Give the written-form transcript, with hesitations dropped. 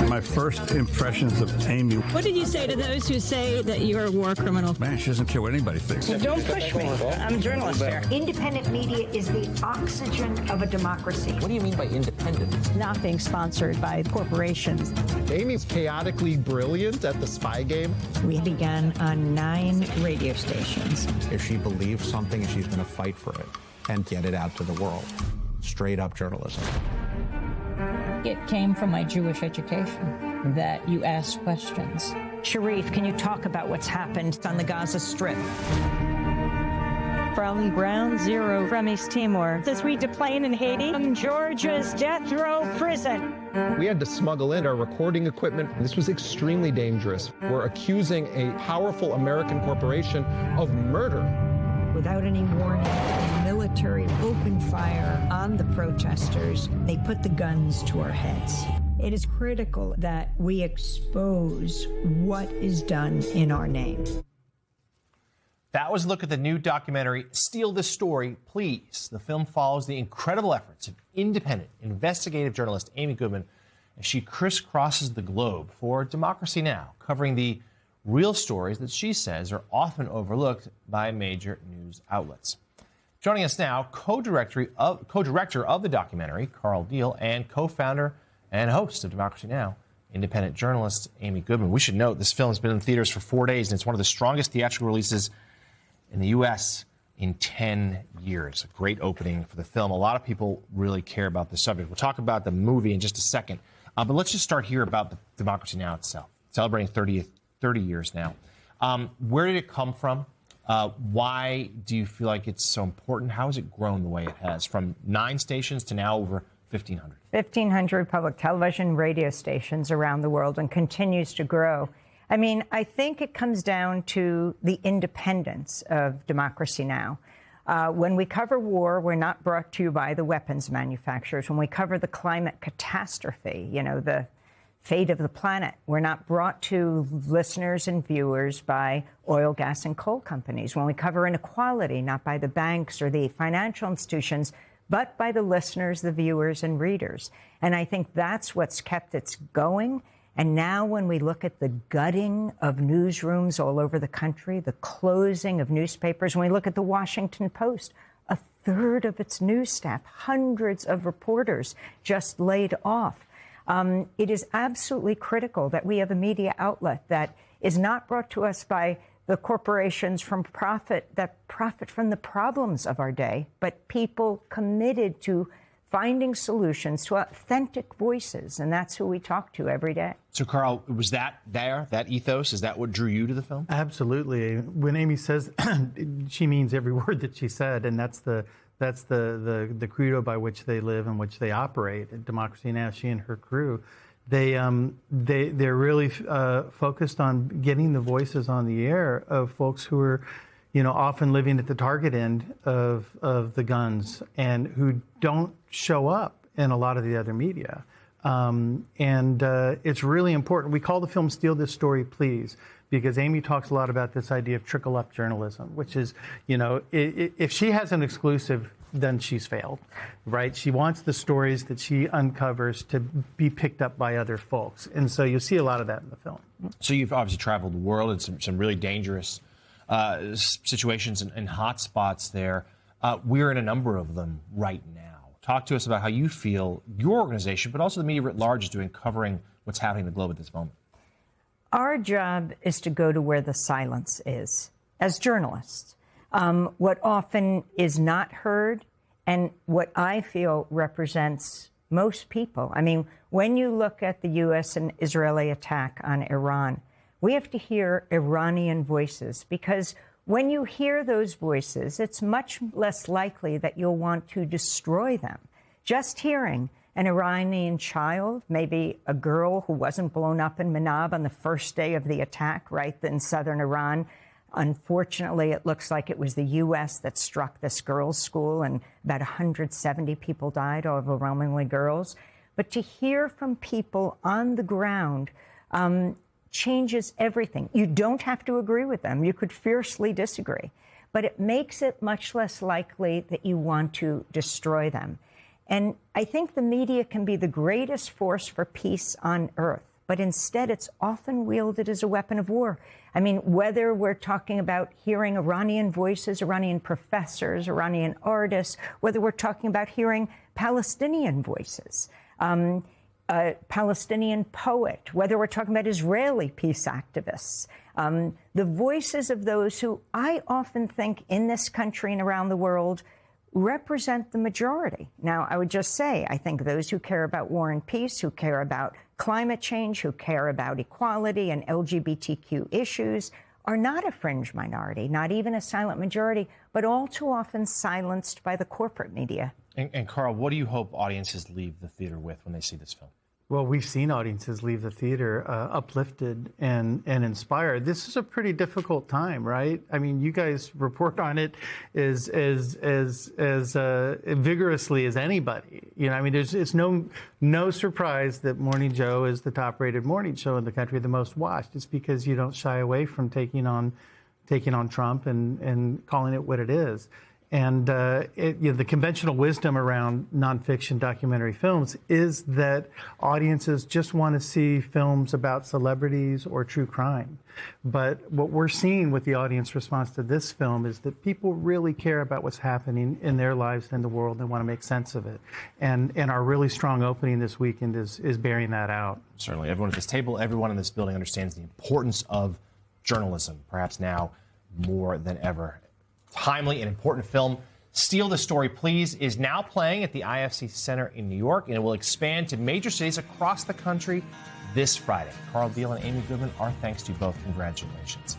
My first impressions of Amy. What did you say to those who say that you're a war criminal? Man, she doesn't care what anybody thinks. Don't push me. I'm a journalist here. Independent media is the oxygen of a democracy. What do you mean by independent? Not being sponsored by corporations. Amy's chaotically brilliant at the spy game. We began on 9 radio stations. If she believes something, she's going to fight for it and get it out to the world. Straight up journalism. It came from my Jewish education that you ask questions. Sharif, can you talk about what's happened on the Gaza Strip? From Ground Zero from East Timor, as we deplane in Haiti, from Georgia's death row prison. We had to smuggle in our recording equipment. This was extremely dangerous. We're accusing a powerful American corporation of murder. Without any warning, the military opened fire on the protesters. They put the guns to our heads. It is critical that we expose what is done in our name. That was a look at the new documentary, Steal This Story, Please. The film follows the incredible efforts of independent investigative journalist Amy Goodman as she crisscrosses the globe for Democracy Now!, covering the real stories that she says are often overlooked by major news outlets. Joining us now, co-director of the documentary, Carl Deal, and co-founder and host of Democracy Now!, independent journalist Amy Goodman. We should note this film has been in theaters for 4 days, and it's one of the strongest theatrical releases in the U.S. in 10 years. A great opening for the film. A lot of people really care about the subject. We'll talk about the movie in just a second. But let's just start here about the Democracy Now! Itself. Celebrating 30 years now. Where did it come from? Why do you feel like it's so important? How has it grown the way it has from 9 stations to now over 1,500? 1,500 public television, radio stations around the world, and continues to grow. I mean, I think it comes down to the independence of Democracy Now! When we cover war, we're not brought to you by the weapons manufacturers. When we cover the climate catastrophe, you know, the fate of the planet, we're not brought to listeners and viewers by oil, gas, and coal companies. When we cover inequality, not by the banks or the financial institutions, but by the listeners, the viewers, and readers. And I think that's what's kept it going. And now when we look at the gutting of newsrooms all over the country, the closing of newspapers, when we look at the Washington Post, 1/3 of its news staff, hundreds of reporters just laid off. It is absolutely critical that we have a media outlet that is not brought to us by the corporations that profit from the problems of our day, but people committed to finding solutions to authentic voices, and that's who we talk to every day. So, Carl, was that ethos, is that what drew you to the film? Absolutely. When Amy says, she means every word that she said, and that's the credo by which they live and which they operate at Democracy Now!, she and her crew. They're really focused on getting the voices on the air of folks who are, you know, often living at the target end of the guns and who don't show up in a lot of the other media. It's really important. We call the film Steal This Story, Please, because Amy talks a lot about this idea of trickle-up journalism, which is, you know, if she has an exclusive, then she's failed, right? She wants the stories that she uncovers to be picked up by other folks. And so you see a lot of that in the film. So you've obviously traveled the world in some really dangerous situations and hot spots there. We're in a number of them right now. Talk to us about how you feel your organization, but also the media writ large, is doing covering what's happening in the globe at this moment. Our job is to go to where the silence is, as journalists. What often is not heard, and what I feel represents most people. I mean, when you look at the U.S. and Israeli attack on Iran, we have to hear Iranian voices, because when you hear those voices, it's much less likely that you'll want to destroy them. Just hearing an Iranian child, maybe a girl who wasn't blown up in Manab on the first day of the attack, right, in southern Iran. Unfortunately, it looks like it was the U.S. that struck this girls' school, and about 170 people died, overwhelmingly girls. But to hear from people on the ground changes everything. You don't have to agree with them. You could fiercely disagree. But it makes it much less likely that you want to destroy them. And I think the media can be the greatest force for peace on earth. but instead it's often wielded as a weapon of war. I mean, whether we're talking about hearing Iranian voices, Iranian professors, Iranian artists, whether we're talking about hearing Palestinian voices, a Palestinian poet, whether we're talking about Israeli peace activists, the voices of those who I often think in this country and around the world represent the majority. Now, I would just say, I think those who care about war and peace, who care about climate change, who care about equality and LGBTQ issues are not a fringe minority, not even a silent majority, but all too often silenced by the corporate media. And Carl, what do you hope audiences leave the theater with when they see this film? Well, we've seen audiences leave the theater uplifted and inspired. This is a pretty difficult time, right? I mean, you guys report on it as vigorously as anybody. You know, I mean, it's no surprise that Morning Joe is the top-rated morning show in the country, the most watched. It's because you don't shy away from taking on Trump and calling it what it is. And the conventional wisdom around nonfiction documentary films is that audiences just want to see films about celebrities or true crime. But what we're seeing with the audience response to this film is that people really care about what's happening in their lives and in the world and want to make sense of it. And our really strong opening this weekend is bearing that out. Certainly. Everyone at this table, everyone in this building understands the importance of journalism, perhaps now more than ever. Timely and important film, Steal the Story, Please, is now playing at the IFC Center in New York, and it will expand to major cities across the country this Friday. Carl Diehl and Amy Goodman, our thanks to you both. Congratulations.